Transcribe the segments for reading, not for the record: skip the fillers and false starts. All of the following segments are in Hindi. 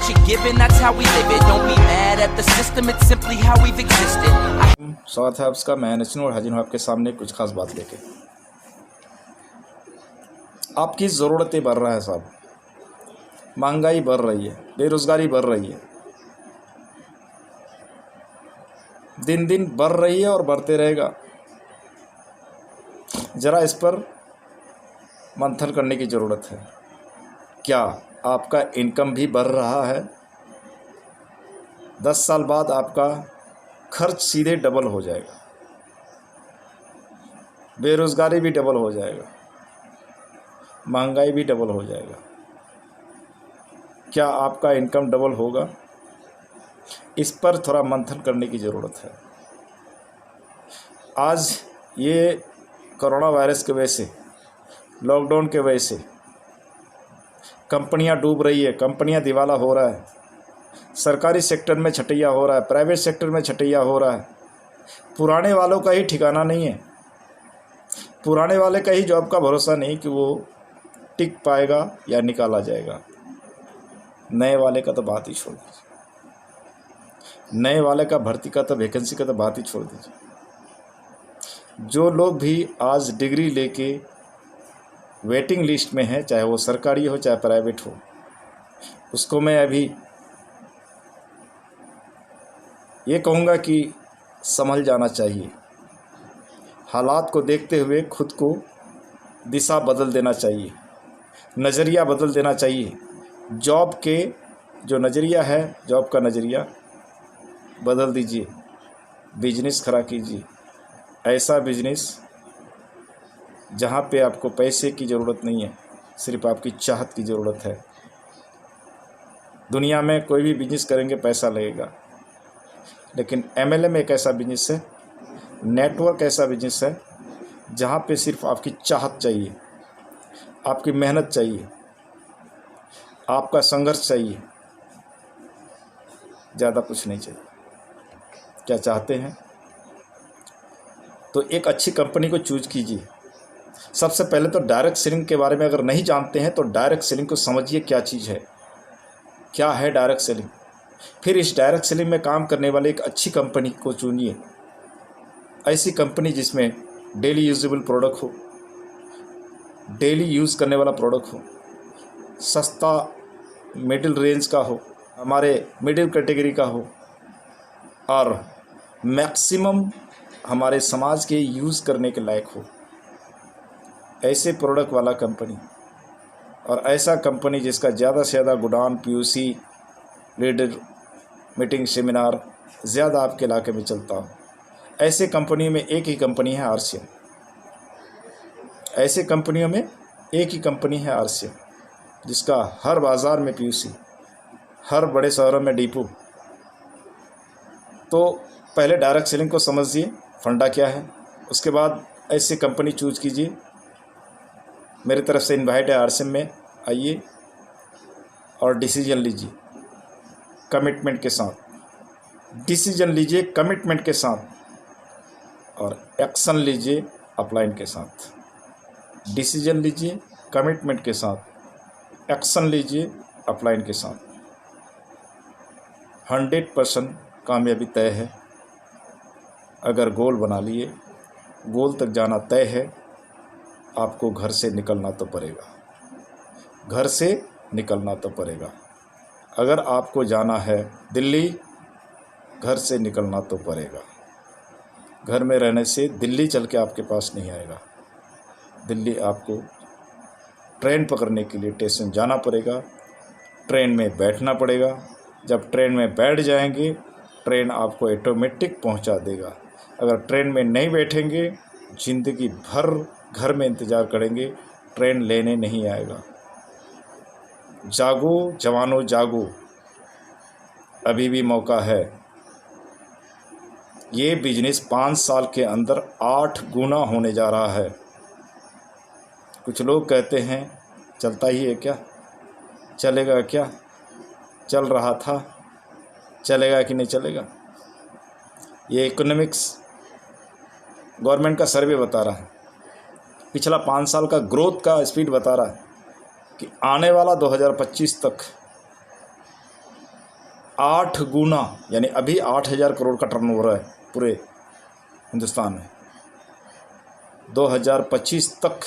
what you're given, that's how we live it. Don't be mad at the system, it's simply how we've existed. स्वागत है आपका। मैं नचनू और हाजिर हूँ आपके सामने कुछ खास बात लेके। आपकी ज़रूरतें बढ़ रहा है साहब, महंगाई बढ़ रही है, बेरोज़गारी बढ़ रही है, दिन दिन बढ़ रही है और बढ़ते रहेगा। ज़रा इस पर मंथन करने की ज़रूरत है। क्या आपका इनकम भी बढ़ रहा है? 10 साल बाद आपका खर्च सीधे डबल हो जाएगा, बेरोज़गारी भी डबल हो जाएगा, महंगाई भी डबल हो जाएगा। क्या आपका इनकम डबल होगा? इस पर थोड़ा मंथन करने की ज़रूरत है। आज ये कोरोना वायरस की वजह से, लॉकडाउन के वजह से कंपनियां डूब रही है, कंपनियां दिवाला हो रहा है, सरकारी सेक्टर में छटैया हो रहा है, प्राइवेट सेक्टर में छटैया हो रहा है। पुराने वालों का ही ठिकाना नहीं है, पुराने वाले का ही जॉब का भरोसा नहीं कि वो टिक पाएगा या निकाला जाएगा। नए वाले का तो बात ही छोड़ दीजिए, नए वाले का भर्ती का तो, वैकेंसी का तो बात ही छोड़ दीजिए। जो लोग भी आज डिग्री लेके वेटिंग लिस्ट में है, चाहे वो सरकारी हो चाहे प्राइवेट हो, उसको मैं अभी ये कहूँगा कि संभल जाना चाहिए। हालात को देखते हुए खुद को दिशा बदल देना चाहिए, नज़रिया बदल देना चाहिए। जॉब के जो नज़रिया है, जॉब का नज़रिया बदल दीजिए, बिजनेस खड़ा कीजिए। ऐसा बिजनेस जहाँ पे आपको पैसे की ज़रूरत नहीं है, सिर्फ आपकी चाहत की ज़रूरत है। दुनिया में कोई भी बिजनेस करेंगे पैसा लगेगा, लेकिन MLM एक ऐसा बिजनेस है, नेटवर्क ऐसा बिजनेस है जहाँ पे सिर्फ आपकी चाहत चाहिए, आपकी मेहनत चाहिए, आपका संघर्ष चाहिए, ज़्यादा कुछ नहीं चाहिए। क्या चाहते हैं तो एक अच्छी कंपनी को चूज कीजिए। सबसे पहले तो डायरेक्ट सेलिंग के बारे में अगर नहीं जानते हैं तो डायरेक्ट सेलिंग को समझिए, क्या चीज़ है, क्या है डायरेक्ट सेलिंग। फिर इस डायरेक्ट सेलिंग में काम करने वाले एक अच्छी कंपनी को चुनिए, ऐसी कंपनी जिसमें डेली यूजेबल प्रोडक्ट हो, डेली यूज़ करने वाला प्रोडक्ट हो, सस्ता मिडिल रेंज का हो, हमारे मिडिल कैटेगरी का हो, और मैक्सिमम हमारे समाज के यूज़ करने के लायक हो। ऐसे प्रोडक्ट वाला कंपनी, और ऐसा कंपनी जिसका ज़्यादा से ज़्यादा गुडाउन, POC, लीडर मीटिंग, सेमिनार ज़्यादा आपके इलाके में चलता हो। ऐसे कंपनियों में एक ही कंपनी है RCM। ऐसे कंपनियों में एक ही कंपनी है RCM, जिसका हर बाज़ार में POC, हर बड़े शहरों में डिपो। तो पहले डायरेक्ट सेलिंग को समझिए, फंडा क्या है, उसके बाद ऐसी कंपनी चूज कीजिए। मेरी तरफ से इनवाइट है, RCM में आइए और डिसीजन लीजिए कमिटमेंट के साथ। डिसीजन लीजिए कमिटमेंट के साथ, और एक्शन लीजिए अपलाइन के साथ। डिसीजन लीजिए कमिटमेंट के साथ, एक्शन लीजिए अपलाइन के साथ। 100% कामयाबी तय है। अगर गोल बना लिए, गोल तक जाना तय है, आपको घर से निकलना तो पड़ेगा, घर से निकलना तो पड़ेगा। अगर आपको जाना है दिल्ली, घर से निकलना तो पड़ेगा। घर में रहने से दिल्ली चल के आपके पास नहीं आएगा। दिल्ली आपको ट्रेन पकड़ने के लिए स्टेशन जाना पड़ेगा, ट्रेन में बैठना पड़ेगा। जब ट्रेन में बैठ जाएंगे, ट्रेन आपको ऑटोमेटिक पहुंचा देगा। अगर ट्रेन में नहीं बैठेंगे, ज़िंदगी भर घर में इंतज़ार करेंगे, ट्रेन लेने नहीं आएगा। जागो जवानों जागो, अभी भी मौका है। ये बिजनेस 5 साल के अंदर 8 गुना होने जा रहा है। कुछ लोग कहते हैं चलता ही है क्या, चलेगा क्या, चल रहा था, चलेगा कि नहीं चलेगा। ये इकोनॉमिक्स गवर्नमेंट का सर्वे बता रहा है, पिछला 5 साल का ग्रोथ का स्पीड बता रहा है कि आने वाला 2025 तक 8 गुना, यानी अभी 8,000 करोड़ का टर्नओवर है पूरे हिंदुस्तान में, 2025 तक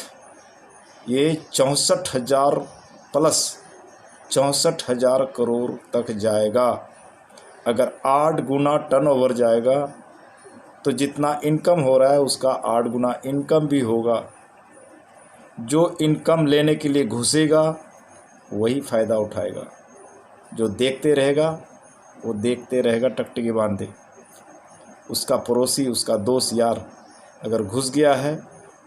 ये 64,000 प्लस 64,000 करोड़ तक जाएगा। अगर 8 गुना टर्नओवर जाएगा तो जितना इनकम हो रहा है उसका 8 गुना इनकम भी होगा। जो इनकम लेने के लिए घुसेगा वही फ़ायदा उठाएगा, जो देखते रहेगा वो देखते रहेगा टकटकी बांधे। उसका पड़ोसी, उसका दोस्त यार अगर घुस गया है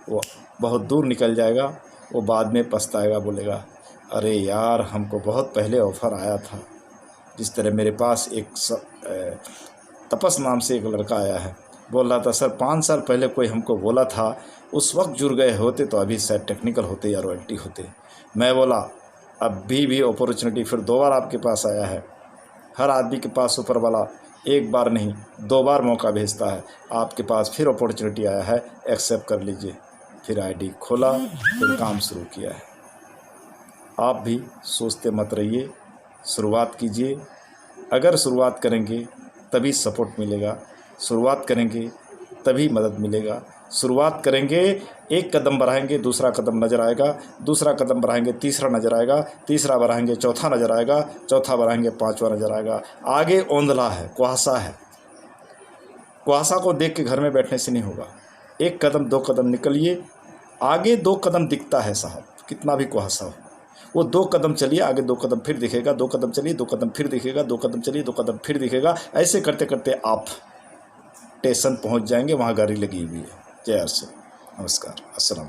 वो बहुत दूर निकल जाएगा, वो बाद में पछताएगा, बोलेगा अरे यार हमको बहुत पहले ऑफ़र आया था। जिस तरह मेरे पास एक तपस नाम से एक लड़का आया है, बोल रहा था सर 5 साल पहले कोई हमको बोला था, उस वक्त जुड़ गए होते तो अभी शायद टेक्निकल होते या रॉयल्टी होते। मैं बोला अभी भी अपॉर्चुनिटी फिर 2 बार आपके पास आया है। हर आदमी के पास ऊपर वाला 1 बार नहीं 2 बार मौका भेजता है। आपके पास फिर अपॉर्चुनिटी आया है, एक्सेप्ट कर लीजिए। फिर आईडी खोला, फिर काम शुरू किया है। आप भी सोचते मत रहिए, शुरुआत कीजिए। अगर शुरुआत करेंगे तभी सपोर्ट मिलेगा, शुरुआत करेंगे तभी मदद मिलेगा। शुरुआत करेंगे, एक कदम बढ़ाएंगे दूसरा कदम नज़र आएगा, दूसरा कदम बढ़ाएंगे तीसरा नज़र आएगा, तीसरा बढ़ाएंगे चौथा नज़र आएगा, चौथा बढ़ाएंगे 5वां नज़र आएगा। आगे ओंधला है, कुहासा है। कुहासा को देख के घर में बैठने से नहीं होगा। 1 कदम 2 कदम निकलिए, आगे 2 कदम दिखता है साहब, कितना भी कुहासा हो। वो 2 कदम चलिए, आगे 2 कदम फिर दिखेगा, 2 कदम चलिए 2 कदम फिर दिखेगा, 2 कदम चलिए 2 कदम फिर दिखेगा। ऐसे करते करते आप स्टेशन पहुंच जाएंगे, वहाँ गाड़ी लगी हुई है। जय अर्से, नमस्कार, अस्सलाम।